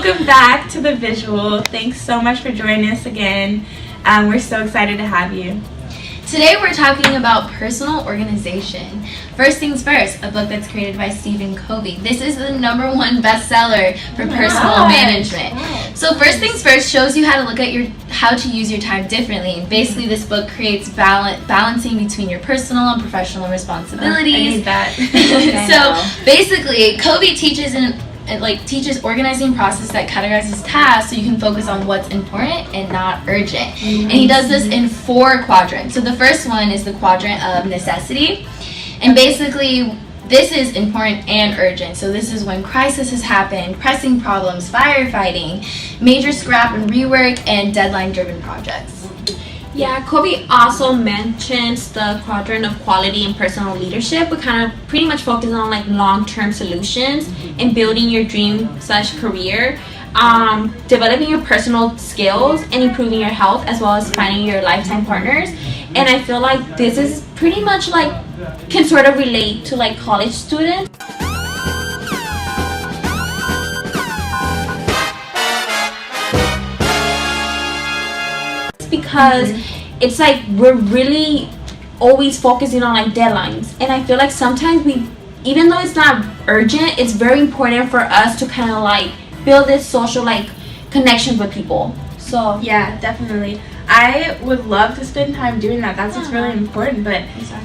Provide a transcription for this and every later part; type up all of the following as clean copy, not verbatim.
Welcome back to The Visual. Thanks so much for joining us again. We're so excited to have you. Today we're talking about personal organization. First things first, a book that's created by Stephen Covey. This is the #1 bestseller for personal management. So first things first shows you how to look at how to use your time differently. And basically this book creates balancing between your personal and professional responsibilities. I need that. So basically Covey teaches organizing process that categorizes tasks so you can focus on what's important and not urgent. And he does this in 4 quadrants. So the first one is the quadrant of necessity. And basically this is important and urgent. So this is when crisis has happened, pressing problems, firefighting, major scrap and rework, and deadline-driven projects. Yeah, Covey also mentions the quadrant of quality and personal leadership. We kind of pretty much focus on like long-term solutions and building your dream/career, developing your personal skills and improving your health, as well as finding your lifetime partners. And I feel like this is pretty much like can sort of relate to like college students. Because it's like we're really always focusing on like deadlines, and I feel like sometimes even though it's not urgent, it's very important for us to kind of like build this social like connection with people. So yeah, definitely. I would love to spend time doing that. That's what's really important, but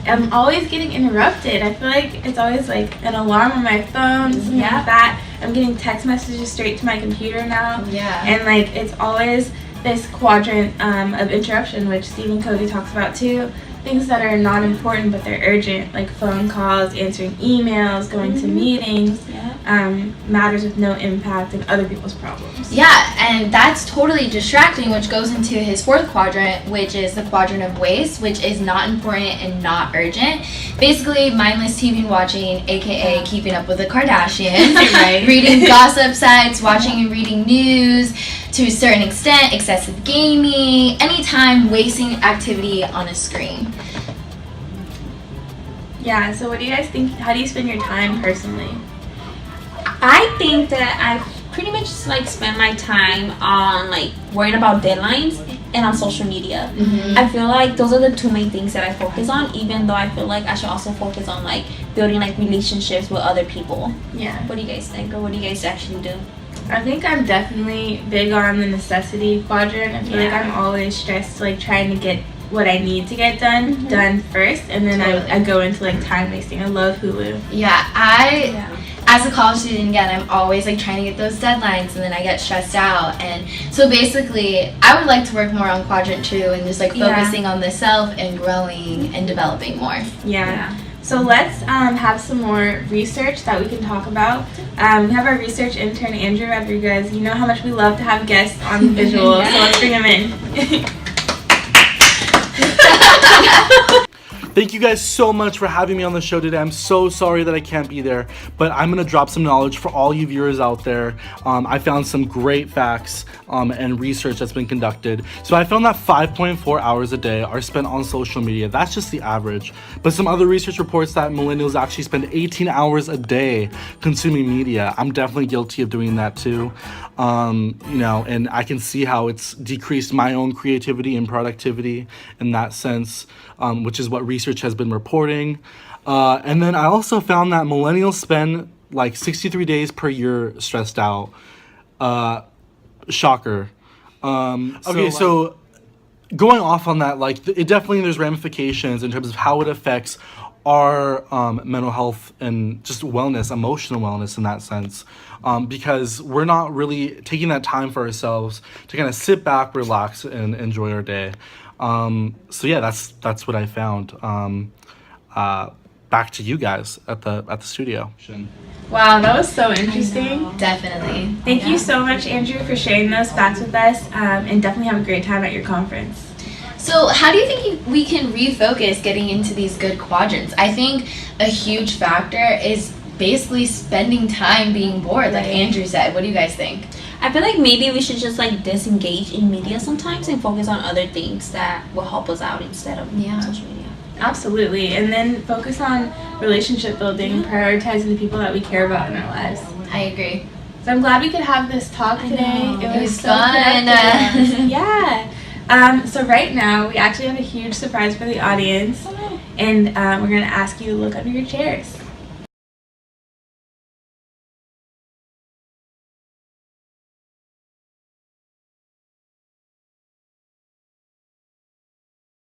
I'm always getting interrupted. I feel like it's always like an alarm on my phone, something like that. I'm getting text messages straight to my computer now. Yeah. And like it's always this quadrant of interruption, which Stephen Covey talks about too. Things that are not important but they're urgent, like phone calls, answering emails, going to meetings, matters with no impact and other people's problems. Yeah, and that's totally distracting, which goes into his 4th quadrant, which is the quadrant of waste, which is not important and not urgent. Basically, mindless TV watching, aka keeping up with the Kardashians, reading gossip sites, watching and reading news, to a certain extent, excessive gaming, anytime wasting activity on a screen. Yeah, so what do you guys think? How do you spend your time personally? I think that I pretty much just like spend my time on like worrying about deadlines and on social media. I feel like those are the 2 main things that I focus on, even though I feel like I should also focus on like building like relationships with other people. Yeah. What do you guys think, or what do you guys actually do? I think I'm definitely big on the necessity quadrant. I feel like I'm always stressed, like trying to get what I need to get done first, and then I go into like time wasting. I love Hulu. As a college student, again, I'm always like trying to get those deadlines, and then I get stressed out. And so basically, I would like to work more on quadrant 2 and just like focusing on the self and growing and developing more. Yeah. So let's have some more research that we can talk about. We have our research intern, Andrew Rodriguez. You know how much we love to have guests on Visual, so let's bring him in. Thank you guys so much for having me on the show today. I'm so sorry that I can't be there, but I'm gonna drop some knowledge for all you viewers out there. I found some great facts and research that's been conducted. So I found that 5.4 hours a day are spent on social media. That's just the average. But some other research reports that millennials actually spend 18 hours a day consuming media. I'm definitely guilty of doing that too. And I can see how it's decreased my own creativity and productivity in that sense, which is what research has been reporting. And then I also found that millennials spend like 63 days per year stressed out. Shocker. So going off on that, like it definitely there's ramifications in terms of how it affects our mental health and just wellness, emotional wellness in that sense, because we're not really taking that time for ourselves to kind of sit back, relax, and enjoy our day. So yeah, that's what I found. Back to you guys at the studio. Wow, that was so interesting. Definitely. Thank you so much, Andrew, for sharing those facts with us, and definitely have a great time at your conference. So how do you think we can refocus getting into these good quadrants? I think a huge factor is basically spending time being bored, like Andrew said. What do you guys think? I feel like maybe we should just like disengage in media sometimes and focus on other things that will help us out instead of social media. Absolutely. And then focus on relationship building, prioritizing the people that we care about in our lives. I agree. So I'm glad we could have this talk I today. know. It It was was so fun. productive. Yeah. So right now we actually have a huge surprise for the audience, and we're gonna ask you to look under your chairs.